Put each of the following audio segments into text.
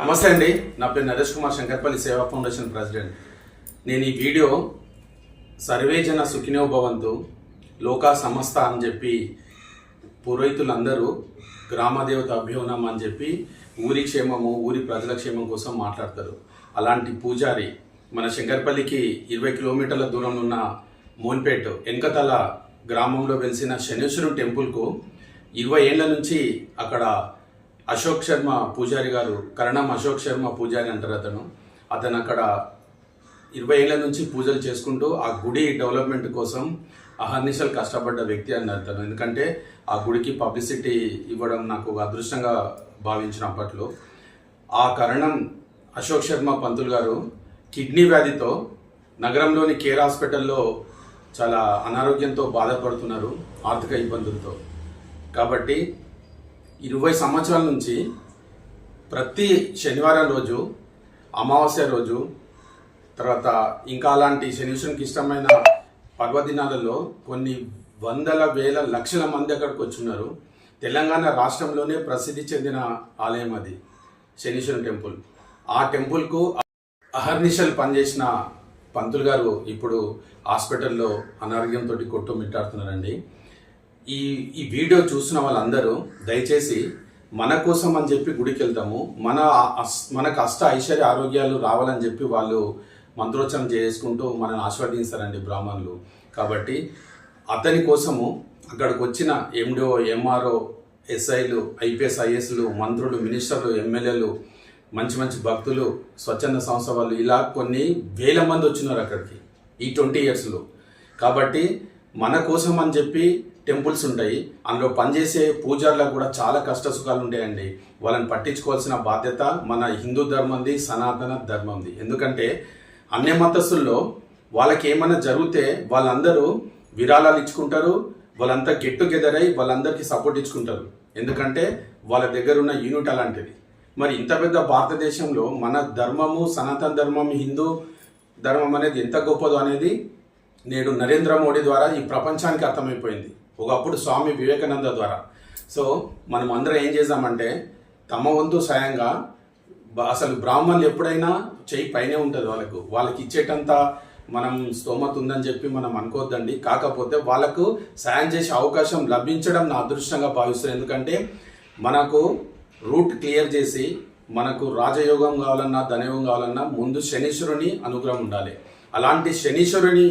నమస్తే అండి, నా పేరు నరేష్ కుమార్, శంకర్పల్లి సేవా ఫౌండేషన్ ప్రెసిడెంట్. నేను ఈ వీడియో సర్వే జన సుఖినో భవంతు లోకా సమస్త అని చెప్పి పురోహితులందరూ గ్రామదేవత అభ్యునం అని చెప్పి ఊరి క్షేమము, ఊరి ప్రజల క్షేమం కోసం మాట్లాడతారు. అలాంటి పూజారి మన శంకర్పల్లికి 20 కిలోమీటర్ల దూరంలో ఉన్న మోన్పేట్ వెనకతల గ్రామంలో వెలిసిన శనేశ్వరం టెంపుల్కు 20 ఏళ్ల నుంచి అక్కడ అశోక్ శర్మ పూజారి గారు, కరణం అశోక్ శర్మ పూజారి అంటారు అతను అక్కడ 20 ఏళ్ల నుంచి పూజలు చేసుకుంటూ ఆ గుడి డెవలప్మెంట్ కోసం అహర్నిశలు కష్టపడ్డ వ్యక్తి అని అతను. ఎందుకంటే ఆ గుడికి పబ్లిసిటీ ఇవ్వడం నాకు ఒక అదృష్టంగా భావించినప్పట్లో ఆ కరణం అశోక్ శర్మ పంతులు గారు కిడ్నీ వ్యాధితో నగరంలోని కేర్ హాస్పిటల్లో చాలా అనారోగ్యంతో బాధపడుతున్నారు, ఆర్థిక ఇబ్బందులతో. కాబట్టి 20 సంవత్సరాల నుంచి ప్రతి శనివారం రోజు, అమావాస్య రోజు, తర్వాత ఇంకా అలాంటి శనీశ్వరునికి ఇష్టమైన పర్వదినాలలో కొన్ని వందల వేల లక్షల మంది అక్కడికి వచ్చున్నారు. తెలంగాణ రాష్ట్రంలోనే ప్రసిద్ధి చెందిన ఆలయం అది శనీశ్వరం టెంపుల్. ఆ టెంపుల్కు అహర్నిశలు పనిచేసిన పంతులు గారు ఇప్పుడు హాస్పిటల్లో అనారోగ్యంతో కొట్టుమిట్టాడుతున్నారండి. ఈ వీడియో చూసిన వాళ్ళందరూ దయచేసి మన కోసం అని చెప్పి గుడికి వెళ్తాము, మనకు అష్ట ఐశ్వర్య ఆరోగ్యాలు రావాలని చెప్పి వాళ్ళు మంత్రోచ్చరణ చేసుకుంటూ మనల్ని ఆశీర్వదించారండి బ్రాహ్మణులు. కాబట్టి అతని కోసము అక్కడికి వచ్చిన ఎండిఓ, ఎంఆర్ఓ, ఎస్ఐలు, ఐపీఎస్, ఐఏఎస్లు, మంత్రులు, మినిస్టర్లు, ఎమ్మెల్యేలు, మంచి మంచి భక్తులు, స్వచ్ఛంద సంస్థ వాళ్ళు, ఇలా కొన్ని వేల మంది వచ్చినారు అక్కడికి ఈ 20 ఇయర్స్లో. కాబట్టి మన కోసం అని చెప్పి టెంపుల్స్ ఉంటాయి, అందులో పనిచేసే పూజారులకు కూడా చాలా కష్ట సుఖాలు ఉంటాయండి. వాళ్ళని పట్టించుకోవాల్సిన బాధ్యత మన హిందూ ధర్మంది, సనాతన ధర్మంది. ఎందుకంటే అన్య మతస్థుల్లో వాళ్ళకి ఏమైనా జరిగితే వాళ్ళందరూ విరాళాలు ఇచ్చుకుంటారు, వాళ్ళంతా గెట్ టుగెదర్ అయి వాళ్ళందరికీ సపోర్ట్ ఇచ్చుకుంటారు. ఎందుకంటే వాళ్ళ దగ్గర ఉన్న యూనిట్ అలాంటిది. మరి ఇంత పెద్ద భారతదేశంలో మన ధర్మము, సనాతన ధర్మం, హిందూ ధర్మం అనేది ఎంత గొప్పదో అనేది నేడు నరేంద్ర మోడీ ద్వారా ఈ ప్రపంచానికి అర్థమైపోయింది, ఒకప్పుడు స్వామి వివేకానంద ద్వారా. సో మనం అందరం ఏం చేద్దామంటే తమ వంతు సాయంగా, అసలు బ్రాహ్మణులు ఎప్పుడైనా చెయ్యి పైనే ఉంటుంది, వాళ్ళకి ఇచ్చేటంత మనం స్తోమత ఉందని చెప్పి మనం అనుకోవద్దండి. కాకపోతే వాళ్ళకు సాయం చేసే అవకాశం లభించడం నా అదృష్టంగా భావిస్తాను. ఎందుకంటే మనకు రూట్ క్లియర్ చేసి మనకు రాజయోగం కావాలన్నా, ధనయోగం కావాలన్నా ముందు శనీశ్వరుని అనుగ్రహం ఉండాలి. అలాంటి శనీశ్వరుని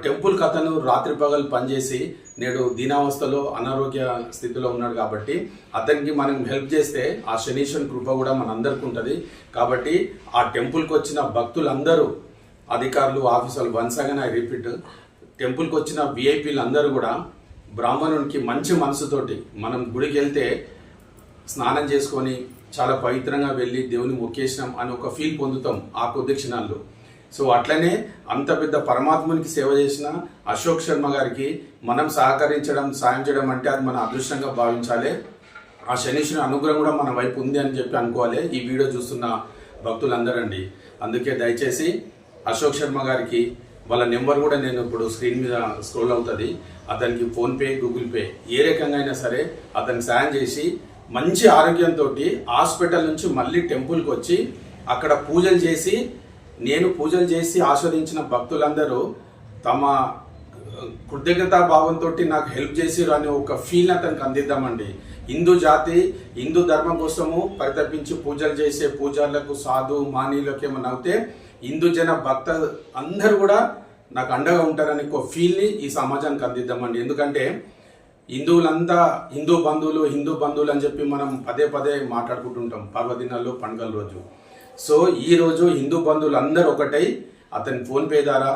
టెంపుల్ కథను రాత్రి పగలు పనిచేసి నేడు దీనావస్థలో అనారోగ్య స్థితిలో ఉన్నాడు. కాబట్టి అతనికి మనం హెల్ప్ చేస్తే ఆ శనీశ్వరుని కృప కూడా మనందరికీ ఉంటుంది. కాబట్టి ఆ టెంపుల్కి వచ్చిన భక్తులందరూ, అధికారులు, ఆఫీసర్లు, వన్స్ అగైన్ ఐ రిపీట్, టెంపుల్కి వచ్చిన విఐపీలు అందరూ కూడా బ్రాహ్మణునికి మంచి మనసుతోటి మనం గుడికి వెళ్తే స్నానం చేసుకొని చాలా పవిత్రంగా వెళ్ళి దేవుని మొక్కేసినాం అని ఒక ఫీల్ పొందుతాం ఆ కొద్ది క్షణాల్లో. సో అట్లనే అంత పెద్ద పరమాత్మునికి సేవ చేసిన అశోక్ శర్మ గారికి మనం సహకరించడం, సాయం చేయడం అంటే అది మన అదృష్టంగా భావించాలి. ఆ శనీశ్వరుని అనుగ్రహం కూడా మన వైపు ఉంది అని చెప్పి అనుకోవాలి ఈ వీడియో చూస్తున్న భక్తులందరండి. అందుకే దయచేసి అశోక్ శర్మ గారికి వాళ్ళ నెంబర్ కూడా నేను ఇప్పుడు స్క్రీన్ మీద స్క్రోల్ అవుతుంది, అతనికి ఫోన్పే, గూగుల్ పే ఏ రకంగా అయినా సరే అతనికి సాయం చేసి మంచి ఆరోగ్యంతో హాస్పిటల్ నుంచి మళ్ళీ టెంపుల్కి వచ్చి అక్కడ పూజలు చేసి, నేను పూజలు చేసి ఆస్వాదించిన భక్తులందరూ తమ కృతజ్ఞతా భావంతో నాకు హెల్ప్ చేసిరు అనే ఒక ఫీల్ అతనికి అందిద్దామండి. హిందూ జాతి, హిందూ ధర్మం కోసము పరితపించి పూజలు చేసే పూజారులకు, సాధు మానీయులకు ఏమన్నా అవుతే హిందూ జన భక్త అందరూ కూడా నాకు అండగా ఉంటారని ఒక ఫీల్ని ఈ సమాజానికి అందిద్దామండి. ఎందుకంటే హిందువులంతా హిందూ బంధువులు అని చెప్పి మనం పదే పదే మాట్లాడుకుంటుంటాం పర్వదినాల్లో, పండుగల రోజు. సో ఈ రోజు హిందూ బంధువులు అందరూ ఒకటై అతని ఫోన్పే ద్వారా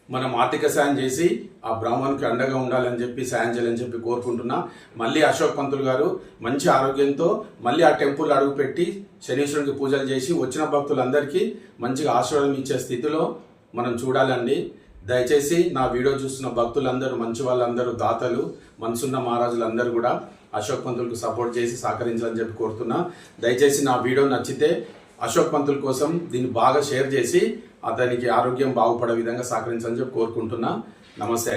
మనం ఆర్థిక సాయం చేసి ఆ బ్రాహ్మణునికి అండగా ఉండాలని చెప్పి, సాయం చేయాలని చెప్పి కోరుకుంటున్నా. మళ్ళీ అశోక్ పంతులు గారు మంచి ఆరోగ్యంతో మళ్ళీ ఆ టెంపుల్ అడుగుపెట్టి శనీశ్వరునికి పూజలు చేసి వచ్చిన భక్తులందరికీ మంచిగా ఆశీర్వాదం ఇచ్చే స్థితిలో మనం చూడాలండి. దయచేసి నా వీడియో చూస్తున్న భక్తులందరూ, మంచి వాళ్ళందరూ, దాతలు, మనసున్న మహారాజులందరూ కూడా అశోక్ పంతులకు సపోర్ట్ చేసి సహకరించాలని చెప్పి కోరుతున్నా. దయచేసి నా వీడియో నచ్చితే అశోక్ పంతుల కోసం దీన్ని బాగా షేర్ చేసి అతనికి ఆరోగ్యం బాగుపడే విధంగా సహకరించాలని చెప్పి కోరుకుంటున్నా. నమస్తే.